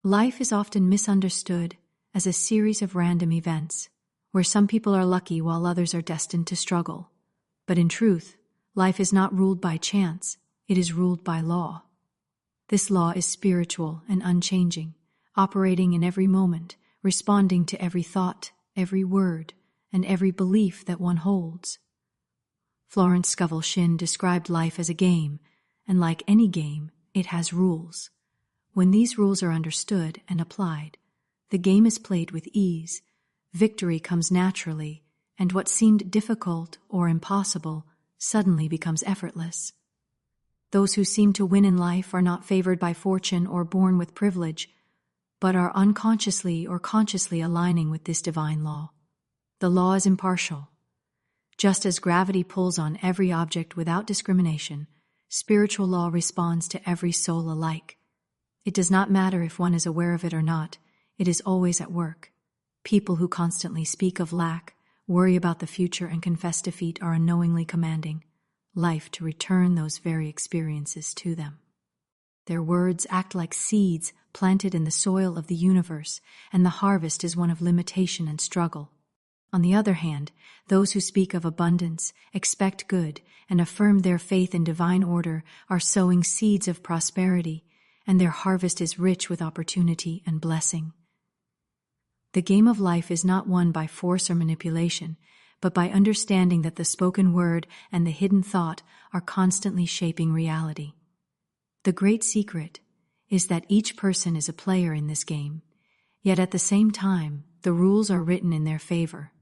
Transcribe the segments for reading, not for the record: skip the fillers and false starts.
Life is often misunderstood as a series of random events, where some people are lucky while others are destined to struggle. But in truth, life is not ruled by chance, it is ruled by law. This law is spiritual and unchanging, operating in every moment, responding to every thought, every word, and every belief that one holds. Florence Scovel Shinn described life as a game, and like any game, it has rules. When these rules are understood and applied, the game is played with ease, victory comes naturally, and what seemed difficult or impossible suddenly becomes effortless. Those who seem to win in life are not favored by fortune or born with privilege, but are unconsciously or consciously aligning with this divine law. The law is impartial. Just as gravity pulls on every object without discrimination, spiritual law responds to every soul alike. It does not matter if one is aware of it or not, it is always at work. People who constantly speak of lack, worry about the future, and confess defeat are unknowingly commanding life to return those very experiences to them. Their words act like seeds planted in the soil of the universe, and the harvest is one of limitation and struggle. On the other hand, those who speak of abundance, expect good, and affirm their faith in divine order are sowing seeds of prosperity, and their harvest is rich with opportunity and blessing. The game of life is not won by force or manipulation, but by understanding that the spoken word and the hidden thought are constantly shaping reality. The great secret is that each person is a player in this game, yet at the same time, the rules are written in their favor.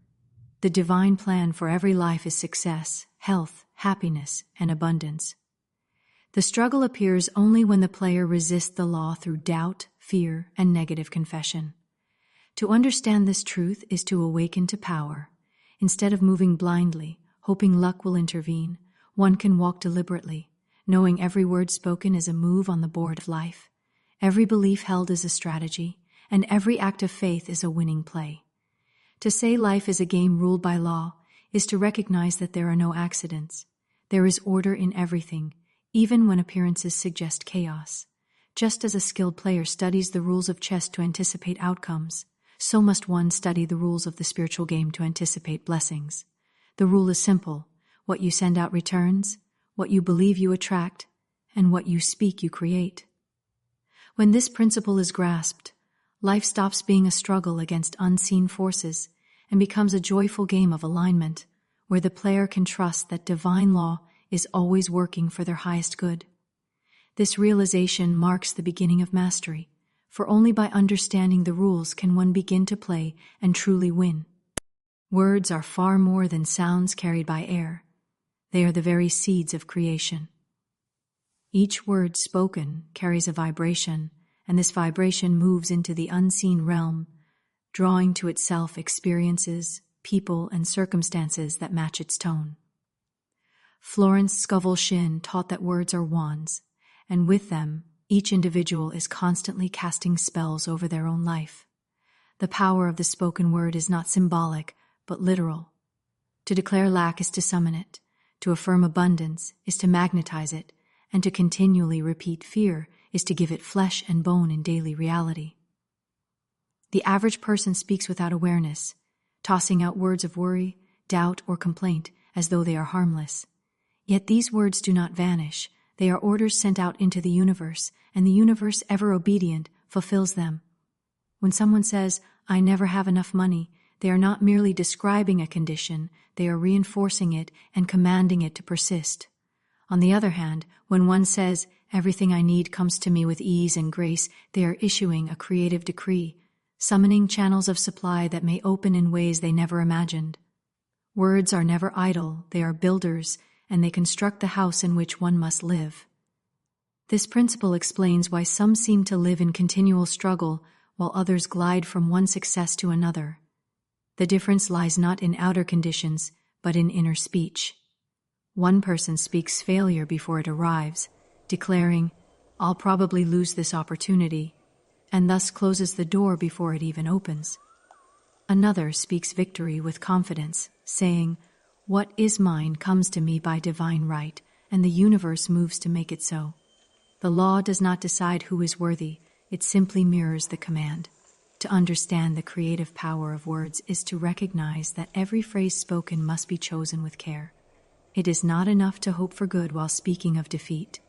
The divine plan for every life is success, health, happiness, and abundance. The struggle appears only when the player resists the law through doubt, fear, and negative confession. To understand this truth is to awaken to power. Instead of moving blindly, hoping luck will intervene, one can walk deliberately, knowing every word spoken is a move on the board of life, every belief held is a strategy, and every act of faith is a winning play. To say life is a game ruled by law is to recognize that there are no accidents. There is order in everything, even when appearances suggest chaos. Just as a skilled player studies the rules of chess to anticipate outcomes, so must one study the rules of the spiritual game to anticipate blessings. The rule is simple: what you send out returns, what you believe you attract, and what you speak you create. When this principle is grasped, life stops being a struggle against unseen forces and becomes a joyful game of alignment, where the player can trust that divine law is always working for their highest good. This realization marks the beginning of mastery, for only by understanding the rules can one begin to play and truly win. Words are far more than sounds carried by air. They are the very seeds of creation. Each word spoken carries a vibration, and this vibration moves into the unseen realm, drawing to itself experiences, people, and circumstances that match its tone. Florence Scovel Shinn taught that words are wands, and with them, each individual is constantly casting spells over their own life. The power of the spoken word is not symbolic, but literal. To declare lack is to summon it, to affirm abundance is to magnetize it, and to continually repeat fear is to give it flesh and bone in daily reality. The average person speaks without awareness, tossing out words of worry, doubt, or complaint as though they are harmless. Yet these words do not vanish. They are orders sent out into the universe, and the universe, ever obedient, fulfills them. When someone says, "I never have enough money," they are not merely describing a condition, they are reinforcing it and commanding it to persist. On the other hand, when one says, "Everything I need comes to me with ease and grace," they are issuing a creative decree, summoning channels of supply that may open in ways they never imagined. Words are never idle, they are builders, and they construct the house in which one must live. This principle explains why some seem to live in continual struggle while others glide from one success to another. The difference lies not in outer conditions, but in inner speech. One person speaks failure before it arrives, declaring, "I'll probably lose this opportunity," and thus closes the door before it even opens. Another speaks victory with confidence, saying, "What is mine comes to me by divine right, and the universe moves to make it so." The law does not decide who is worthy, It simply mirrors the command. To understand the creative power of words is to recognize that every phrase spoken must be chosen with care. It is not enough to hope for good while speaking of defeat,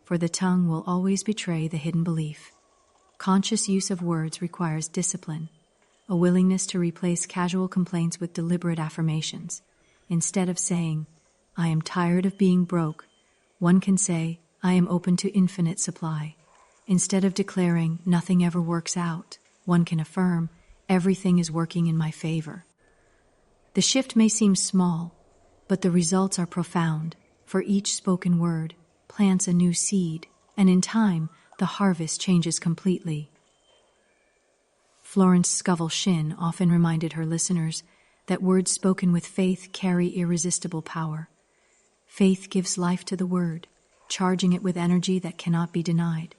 for the tongue will always betray the hidden belief. Conscious use of words requires discipline, a willingness to replace casual complaints with deliberate affirmations. Instead of saying, "I am tired of being broke," one can say, "I am open to infinite supply." Instead of declaring, "Nothing ever works out," one can affirm, "Everything is working in my favor." The shift may seem small, but the results are profound, for each spoken word plants a new seed, and in time, the harvest changes completely. Florence Scovel Shinn often reminded her listeners that words spoken with faith carry irresistible power. Faith gives life to the word, charging it with energy that cannot be denied.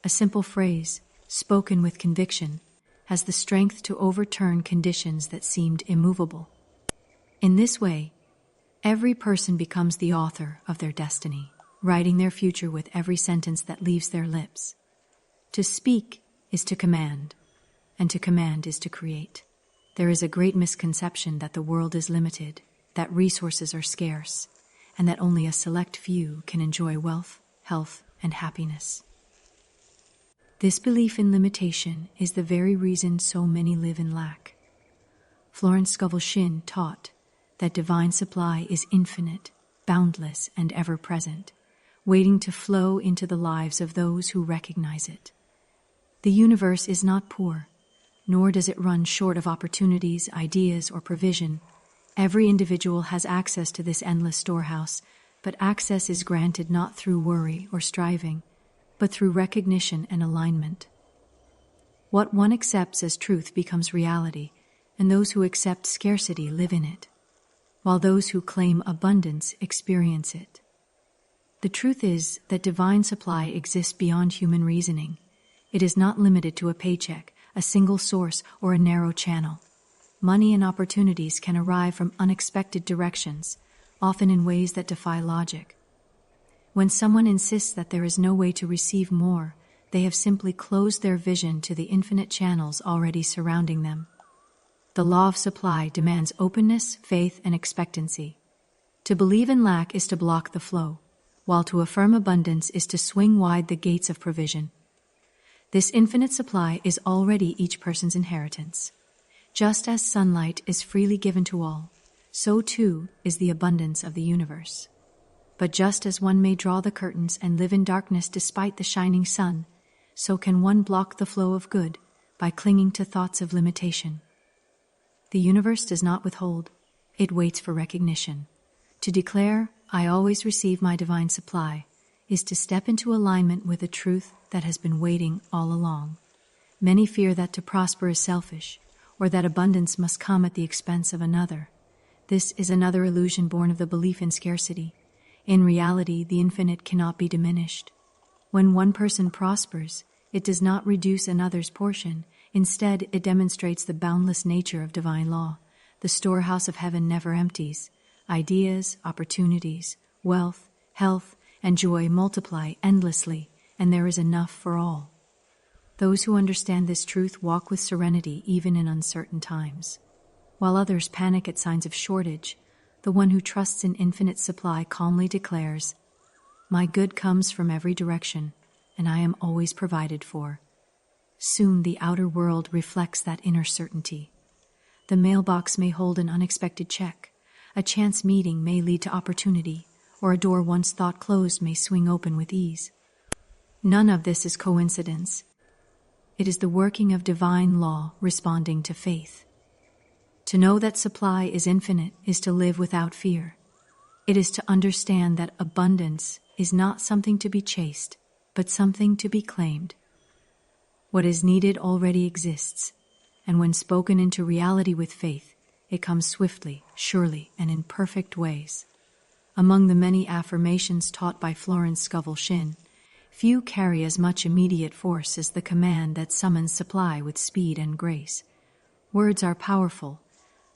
A simple phrase, spoken with conviction, has the strength to overturn conditions that seemed immovable. In this way, every person becomes the author of their destiny, writing their future with every sentence that leaves their lips. To speak is to command, and to command is to create. There is a great misconception that the world is limited, that resources are scarce, and that only a select few can enjoy wealth, health, and happiness. This belief in limitation is the very reason so many live in lack. Florence Scovel Shinn taught that divine supply is infinite, boundless, and ever-present, waiting to flow into the lives of those who recognize it. The universe is not poor, nor does it run short of opportunities, ideas, or provision. Every individual has access to this endless storehouse, but access is granted not through worry or striving, but through recognition and alignment. What one accepts as truth becomes reality, and those who accept scarcity live in it, while those who claim abundance experience it. The truth is that divine supply exists beyond human reasoning. It is not limited to a paycheck, a single source, or a narrow channel. Money and opportunities can arrive from unexpected directions, often in ways that defy logic. When someone insists that there is no way to receive more, they have simply closed their vision to the infinite channels already surrounding them. The law of supply demands openness, faith, and expectancy. To believe in lack is to block the flow, while to affirm abundance is to swing wide the gates of provision. This infinite supply is already each person's inheritance. Just as sunlight is freely given to all, so too is the abundance of the universe. But just as one may draw the curtains and live in darkness despite the shining sun, so can one block the flow of good by clinging to thoughts of limitation. The universe does not withhold, it waits for recognition. To declare, "I always receive my divine supply," is to step into alignment with a truth that has been waiting all along. Many fear that to prosper is selfish, or that abundance must come at the expense of another. This is another illusion born of the belief in scarcity. In reality, the infinite cannot be diminished. When one person prospers, it does not reduce another's portion. Instead, it demonstrates the boundless nature of divine law. The storehouse of heaven never empties. Ideas, opportunities, wealth, health, and joy multiply endlessly, and there is enough for all. Those who understand this truth walk with serenity even in uncertain times. While others panic at signs of shortage, the one who trusts in infinite supply calmly declares, "My good comes from every direction, and I am always provided for." Soon the outer world reflects that inner certainty. The mailbox may hold an unexpected check, a chance meeting may lead to opportunity, or a door once thought closed may swing open with ease. None of this is coincidence. It is the working of divine law responding to faith. To know that supply is infinite is to live without fear. It is to understand that abundance is not something to be chased, but something to be claimed. What is needed already exists, and when spoken into reality with faith, it comes swiftly, surely, and in perfect ways. Among the many affirmations taught by Florence Scovel Shinn, few carry as much immediate force as the command that summons supply with speed and grace. Words are powerful,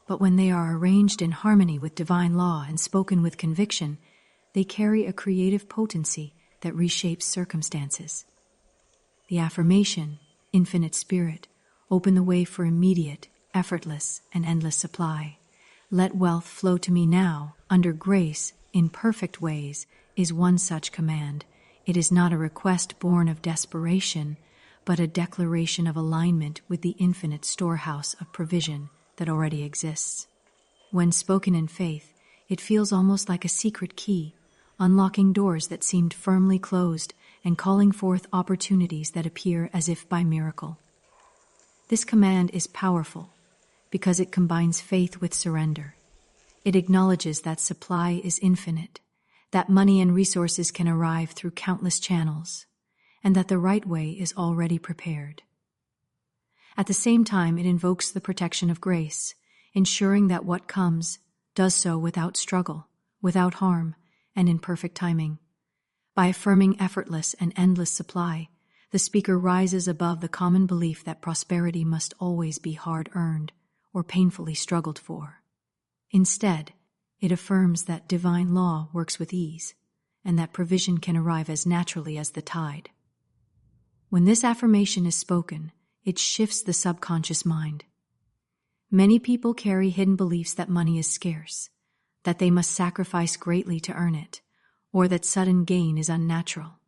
but when they are arranged in harmony with divine law and spoken with conviction, they carry a creative potency that reshapes circumstances. the affirmation, infinite spirit, open the way for immediate, effortless, and endless supply. Let wealth flow to me now, under grace, in perfect ways, is one such command. It is not a request born of desperation, but a declaration of alignment with the infinite storehouse of provision that already exists. When spoken in faith, it feels almost like a secret key, unlocking doors that seemed firmly closed and calling forth opportunities that appear as if by miracle. This command is powerful because it combines faith with surrender. It acknowledges that supply is infinite, that money and resources can arrive through countless channels, and that the right way is already prepared. At the same time, it invokes the protection of grace, ensuring that what comes does so without struggle, without harm, and in perfect timing. By affirming effortless and endless supply, the speaker rises above the common belief that prosperity must always be hard-earned or painfully struggled for. Instead, it affirms that divine law works with ease, and that provision can arrive as naturally as the tide. When this affirmation is spoken, it shifts the subconscious mind. Many people carry hidden beliefs that money is scarce, that they must sacrifice greatly to earn it, or that sudden gain is unnatural.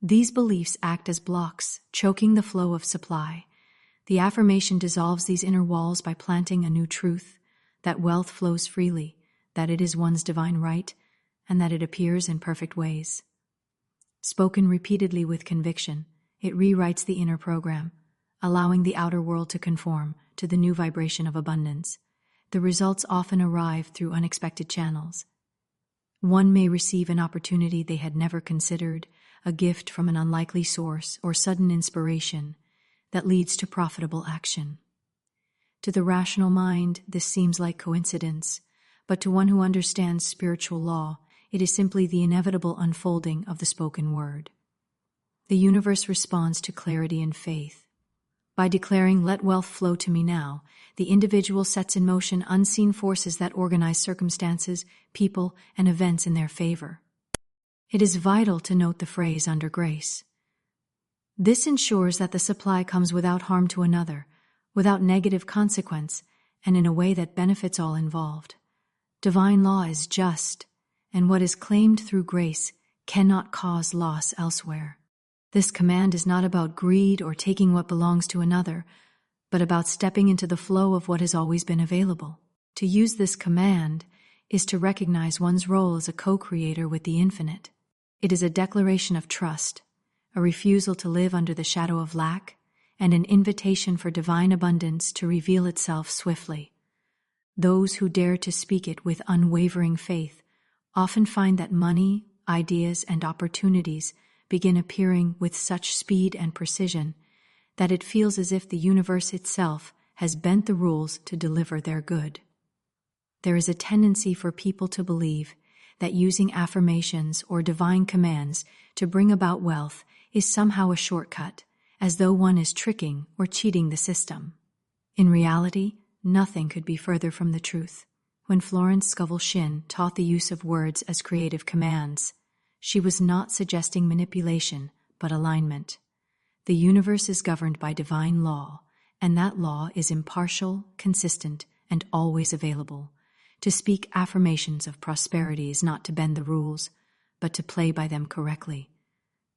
These beliefs act as blocks, choking the flow of supply. The affirmation dissolves these inner walls by planting a new truth, that wealth flows freely, that it is one's divine right, and that it appears in perfect ways. Spoken repeatedly with conviction, it rewrites the inner program, allowing the outer world to conform to the new vibration of abundance. The results often arrive through unexpected channels. One may receive an opportunity they had never considered, a gift from an unlikely source, or sudden inspiration that leads to profitable action. To the rational mind, this seems like coincidence, but to one who understands spiritual law, it is simply the inevitable unfolding of the spoken word. The universe responds to clarity and faith. By declaring, "Let wealth flow to me now," the individual sets in motion unseen forces that organize circumstances, people, and events in their favor. It is vital to note the phrase "under grace." This ensures that the supply comes without harm to another, without negative consequence, and in a way that benefits all involved. Divine law is just, and what is claimed through grace cannot cause loss elsewhere. This command is not about greed or taking what belongs to another, but about stepping into the flow of what has always been available. To use this command is to recognize one's role as a co-creator with the infinite. It is a declaration of trust, a refusal to live under the shadow of lack, and an invitation for divine abundance to reveal itself swiftly. Those who dare to speak it with unwavering faith often find that money, ideas, and opportunities begin appearing with such speed and precision that it feels as if the universe itself has bent the rules to deliver their good. There is a tendency for people to believe that using affirmations or divine commands to bring about wealth is somehow a shortcut, as though one is tricking or cheating the system. In reality, nothing could be further from the truth. When Florence Scovel Shinn taught the use of words as creative commands, she was not suggesting manipulation, but alignment. The universe is governed by divine law, and that law is impartial, consistent, and always available. To speak affirmations of prosperity is not to bend the rules, but to play by them correctly.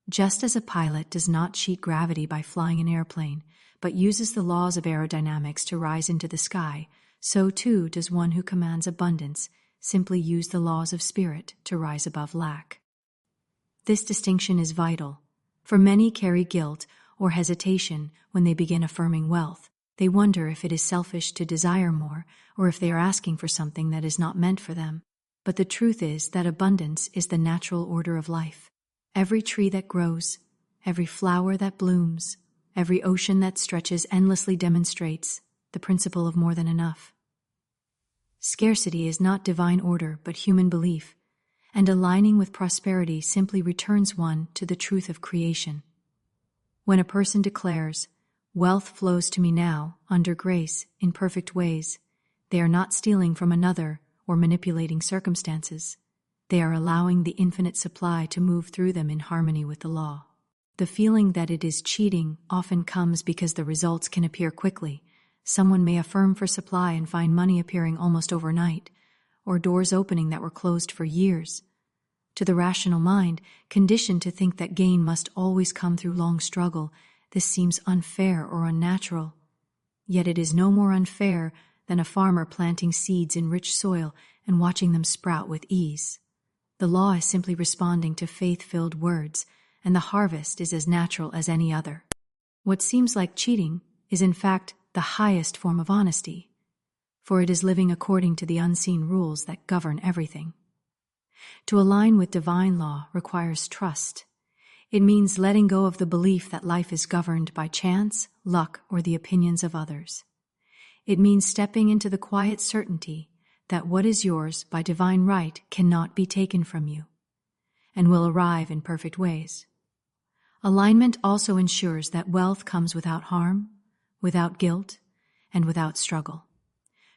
Just as a pilot does not cheat gravity by flying an airplane, but uses the laws of aerodynamics to rise into the sky, so too does one who commands abundance simply use the laws of spirit to rise above lack. This distinction is vital, for many carry guilt or hesitation when they begin affirming wealth. They wonder if it is selfish to desire more, or if they are asking for something that is not meant for them. But the truth is that abundance is the natural order of life. Every tree that grows, every flower that blooms, every ocean that stretches endlessly demonstrates the principle of more than enough. Scarcity is not divine order, but human belief, and aligning with prosperity simply returns one to the truth of creation. When a person declares, "Wealth flows to me now, under grace, in perfect ways," they are not stealing from another or manipulating circumstances. They are allowing the infinite supply to move through them in harmony with the law. The feeling that it is cheating often comes because the results can appear quickly. Someone may affirm for supply and find money appearing almost overnight, or doors opening that were closed for years. To the rational mind, conditioned to think that gain must always come through long struggle, this seems unfair or unnatural. Yet it is no more unfair than a farmer planting seeds in rich soil and watching them sprout with ease. The law is simply responding to faith-filled words, and the harvest is as natural as any other. What seems like cheating is in fact the highest form of honesty, for it is living according to the unseen rules that govern everything. To align with divine law requires trust. It means letting go of the belief that life is governed by chance, luck, or the opinions of others. It means stepping into the quiet certainty that what is yours by divine right cannot be taken from you, and will arrive in perfect ways. Alignment also ensures that wealth comes without harm, without guilt, and without struggle.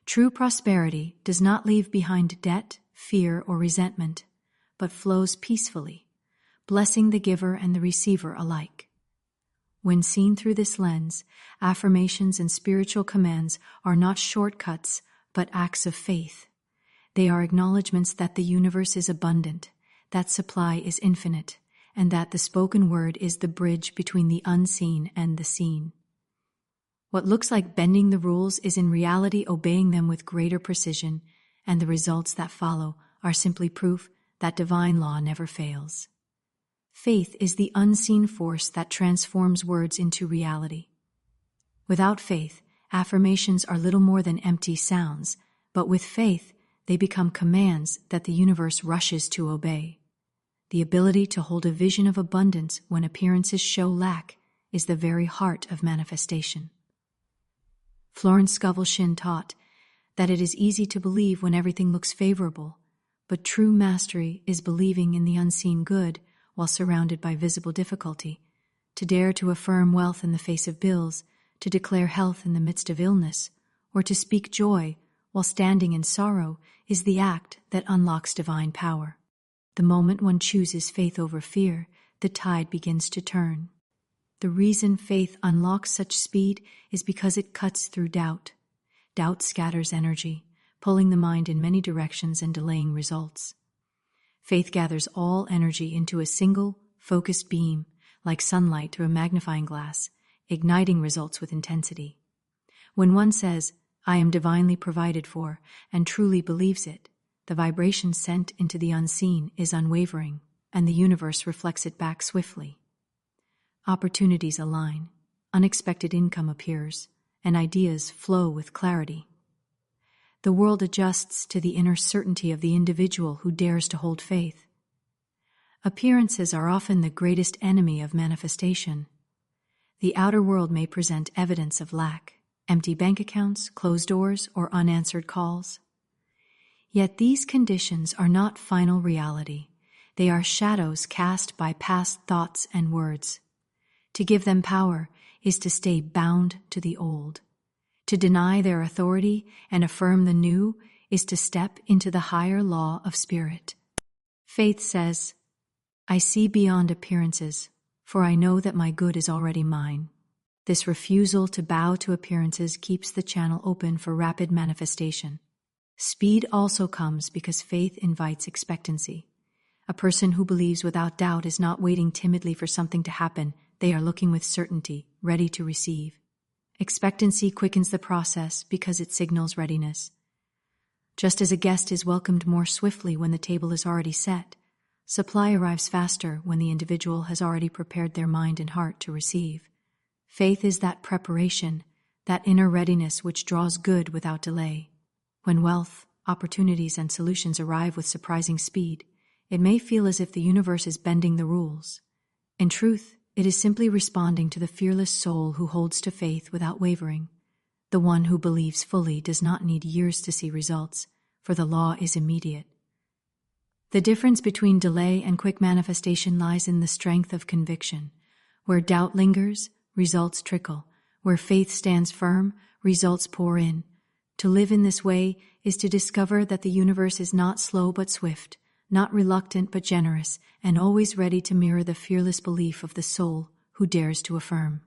True prosperity does not leave behind debt, fear, or resentment, but flows peacefully, blessing the giver and the receiver alike. When seen through this lens, affirmations and spiritual commands are not shortcuts, but acts of faith. They are acknowledgments that the universe is abundant, that supply is infinite, and that the spoken word is the bridge between the unseen and the seen. What looks like bending the rules is in reality obeying them with greater precision, and the results that follow are simply proof that divine law never fails. Faith is the unseen force that transforms words into reality. Without faith, affirmations are little more than empty sounds, but with faith, they become commands that the universe rushes to obey. The ability to hold a vision of abundance when appearances show lack is the very heart of manifestation. Florence Scovel Shinn taught that it is easy to believe when everything looks favorable, but true mastery is believing in the unseen good while surrounded by visible difficulty. To dare to affirm wealth in the face of bills, to declare health in the midst of illness, or to speak joy while standing in sorrow is the act that unlocks divine power. The moment one chooses faith over fear, the tide begins to turn. The reason faith unlocks such speed is because it cuts through doubt. Doubt scatters energy, pulling the mind in many directions and delaying results. Faith gathers all energy into a single, focused beam, like sunlight through a magnifying glass, igniting results with intensity. When one says, "I am divinely provided for," and truly believes it, the vibration sent into the unseen is unwavering, and the universe reflects it back swiftly. Opportunities align, unexpected income appears, and ideas flow with clarity. The world adjusts to the inner certainty of the individual who dares to hold faith. Appearances are often the greatest enemy of manifestation. The outer world may present evidence of lack, empty bank accounts, closed doors, or unanswered calls. Yet these conditions are not final reality. They are shadows cast by past thoughts and words. To give them power is to stay bound to the old. To deny their authority and affirm the new is to step into the higher law of spirit. Faith says, "I see beyond appearances, for I know that my good is already mine." This refusal to bow to appearances keeps the channel open for rapid manifestation. Speed also comes because faith invites expectancy. A person who believes without doubt is not waiting timidly for something to happen. They are looking with certainty, ready to receive. Expectancy quickens the process because it signals readiness. Just as a guest is welcomed more swiftly when the table is already set, supply arrives faster when the individual has already prepared their mind and heart to receive. Faith is that preparation, that inner readiness which draws good without delay. When wealth, opportunities, and solutions arrive with surprising speed, it may feel as if the universe is bending the rules. In truth, it is simply responding to the fearless soul who holds to faith without wavering. The one who believes fully does not need years to see results, for the law is immediate. The difference between delay and quick manifestation lies in the strength of conviction. Where doubt lingers, results trickle. Where faith stands firm, results pour in. To live in this way is to discover that the universe is not slow but swift, not reluctant but generous, and always ready to mirror the fearless belief of the soul who dares to affirm.